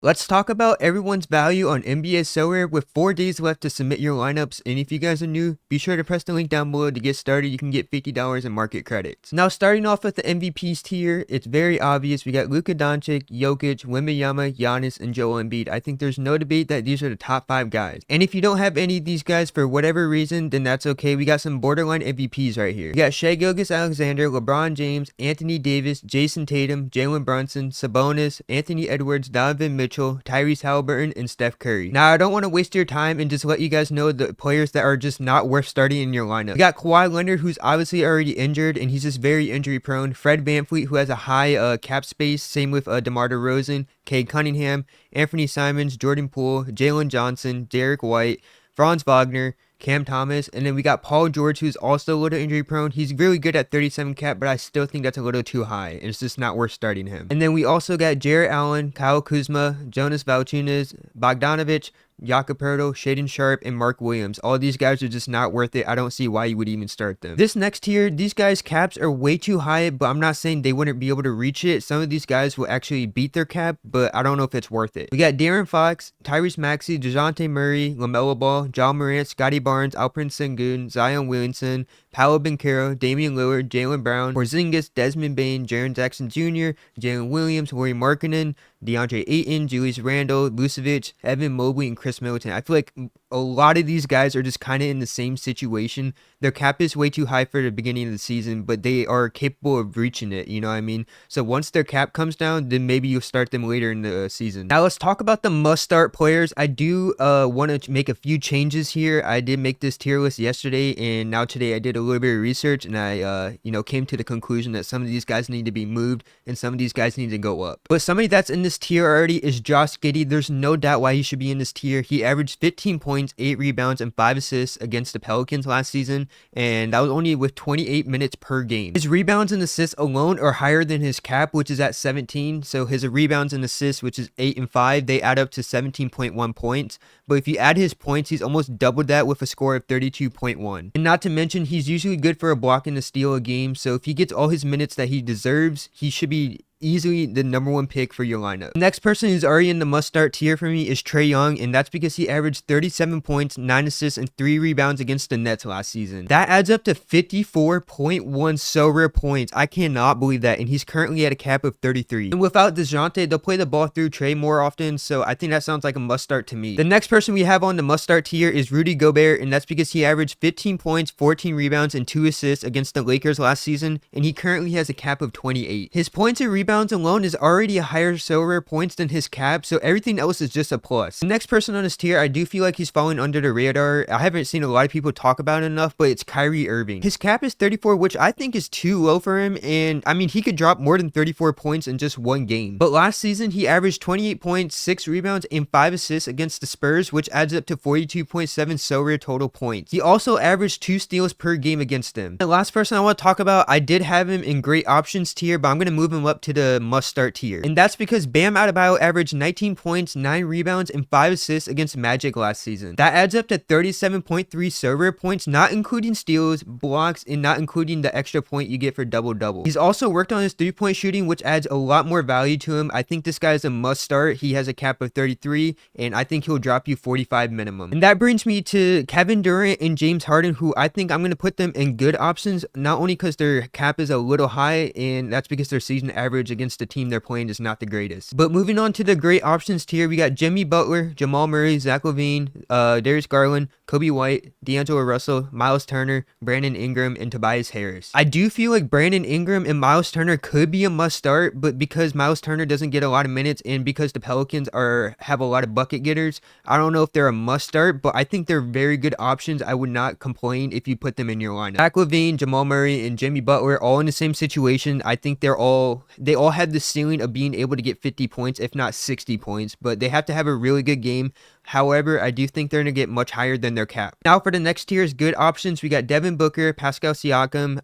Let's talk about everyone's value on NBA Sorare with 4 days left to submit your lineups, and if you guys are new, be sure to press the link down below to get started. You can get $50 in market credits. Now starting off with the MVPs tier, it's very obvious. We got Luka Doncic, Jokic, Wembanyama, Giannis, and Joel Embiid. I think there's no debate that these are the top 5 guys. And if you don't have any of these guys for whatever reason, then that's okay. We got some borderline MVPs right here. We got Shai Gilgeous-Alexander, LeBron James, Anthony Davis, Jason Tatum, Jalen Brunson, Sabonis, Anthony Edwards, Donovan Mitchell, Tyrese Halliburton, and Steph Curry. Now, I don't want to waste your time and just let you guys know the players that are just not worth starting in your lineup. We got Kawhi Leonard, who's obviously already injured, and he's just very injury prone. Fred VanVleet, who has a high cap space. Same with DeMar DeRozan, Cade Cunningham, Anthony Simons, Jordan Poole, Jalen Johnson, Derek White, Franz Wagner, Cam Thomas, and then we got Paul George, who's also a little injury prone. He's really good at 37 cap, but I still think that's a little too high, and it's just not worth starting him. And then we also got Jarrett Allen, Kyle Kuzma, Jonas Valanciunas, Bogdanovic, Jakob Poeltl, Shaedon Sharpe, and Mark Williams. All these guys are just not worth it. I don't see why you would even start them. This next tier, these guys' caps are way too high, but I'm not saying they wouldn't be able to reach it. Some of these guys will actually beat their cap, but I don't know if it's worth it. We got De'Aaron Fox, Tyrese Maxey, DeJounte Murray, LaMelo Ball, Ja Morant, Scotty Barnes, Alperen Sengun, Zion Williamson, Paolo Banchero, Damian Lillard, Jaylen Brown, Porzingis, Desmond Bane, Jaren Jackson Jr., Jalen Williams, Lauri Markkanen, DeAndre Ayton, Julius Randle, Vucevic, Evan Mobley, and Chris Middleton. I feel like a lot of these guys are just kind of in the same situation. Their cap is way too high for the beginning of the season, but they are capable of reaching it, you know what I mean? So once their cap comes down, then maybe you'll start them later in the season. Now let's talk about the must-start players. I do want to make a few changes here. I did make this tier list yesterday, and now today I did a little bit of research, and I came to the conclusion that some of these guys need to be moved, and some of these guys need to go up. But somebody that's in this tier already is Josh Giddey. There's no doubt why he should be in this tier. He averaged 15 points, 8 rebounds, and 5 assists against the Pelicans last season, and that was only with 28 minutes per game. His rebounds and assists alone are higher than his cap, which is at 17. So his rebounds and assists, which is 8 and 5, they add up to 17.1 points. But if you add his points, he's almost doubled that with a score of 32.1. And not to mention, he's usually good for a block and a steal a game. So if he gets all his minutes that he deserves, he should be easily the #1 pick for your lineup. The next person who's already in the must-start tier for me is Trae Young, and that's because he averaged 37 points, 9 assists, and 3 rebounds against the Nets last season. That adds up to 54.1 Sorare points. I cannot believe that, and he's currently at a cap of 33. And without DeJounte, they'll play the ball through Trae more often, so I think that sounds like a must-start to me. The next person we have on the must-start tier is Rudy Gobert, and that's because he averaged 15 points, 14 rebounds, and 2 assists against the Lakers last season, and he currently has a cap of 28. His points and rebounds alone is already a higher Sorare points than his cap, so everything else is just a plus. The next person on this tier, I do feel like he's falling under the radar. I haven't seen a lot of people talk about it enough, but it's Kyrie Irving. His cap is 34, which I think is too low for him, and I mean, he could drop more than 34 points in just one game. But last season, he averaged 28 points, 6 rebounds, and 5 assists against the Spurs, which adds up to 42.7 Sorare total points. He also averaged 2 steals per game against them. The last person I want to talk about, I did have him in great options tier, but I'm going to move him up to the must-start tier. And that's because Bam Adebayo averaged 19 points, 9 rebounds, and 5 assists against Magic last season. That adds up to 37.3 Sorare points, not including steals, blocks, and not including the extra point you get for double-double. He's also worked on his 3-point shooting, which adds a lot more value to him. I think this guy is a must-start. He has a cap of 33, and I think he'll drop you 45 minimum. And that brings me to Kevin Durant and James Harden, who I think I'm going to put them in good options, not only because their cap is a little high, and that's because their season average against the team they're playing is not the greatest. But moving on to the great options tier, we got Jimmy Butler, Jamal Murray, Zach LaVine, Darius Garland, Kobe White, D'Angelo Russell, Miles Turner, Brandon Ingram, and Tobias Harris. I do feel like Brandon Ingram and Miles Turner could be a must start, but because Miles Turner doesn't get a lot of minutes and because the Pelicans have a lot of bucket getters, I don't know if they're a must start, but I think they're very good options. I would not complain if you put them in your lineup. Zach LaVine, Jamal Murray, and Jimmy Butler all in the same situation. I think they all have the ceiling of being able to get 50 points, if not 60 points, but they have to have a really good game. However, I do think they're going to get much higher than their cap. Now for the next tier is good options. We got Devin Booker, Pascal Siakam,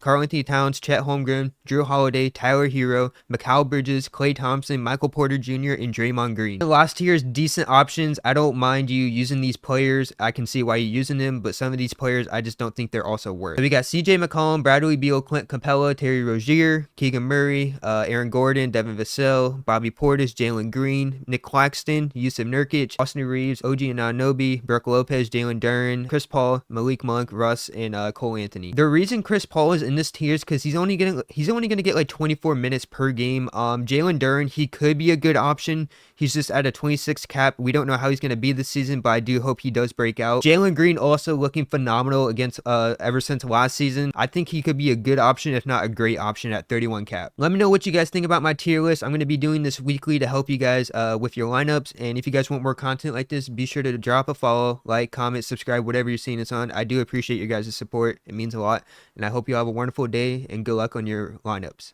Karl-Anthony Towns, Chet Holmgren, Drew Holiday, Tyler Hero, Mikal Bridges, Klay Thompson, Michael Porter Jr., and Draymond Green. The last tier is decent options. I don't mind you using these players. I can see why you're using them, but some of these players, I just don't think they're also worth. So we got CJ McCollum, Bradley Beal, Clint Capella, Terry Rozier, Keegan Murray, Aaron Gordon, Devin Vassell, Bobby Portis, Jalen Green, Nick Claxton, Yusuf Nurkic, Austin Reeves, OG Anunoby, Brooke Lopez, Jalen Duren, Chris Paul, Malik Monk, Russ, and Cole Anthony. The reason Chris Paul is in this tier is because he's only gonna get like 24 minutes per game. Jalen Duren, he could be a good option. He's just at a 26 cap. We don't know how he's gonna be this season, but I do hope he does break out. Jalen Green also looking phenomenal against ever since last season. I think he could be a good option, if not a great option, at 31 cap. Let me know what you guys think about my tier list. I'm going to be doing this weekly to help you guys with your lineups. And if you guys want more content like this, be sure to drop a follow, like, comment, subscribe, whatever you're seeing this on. I do appreciate your guys' support. It means a lot. And I hope you have a wonderful day and good luck on your lineups.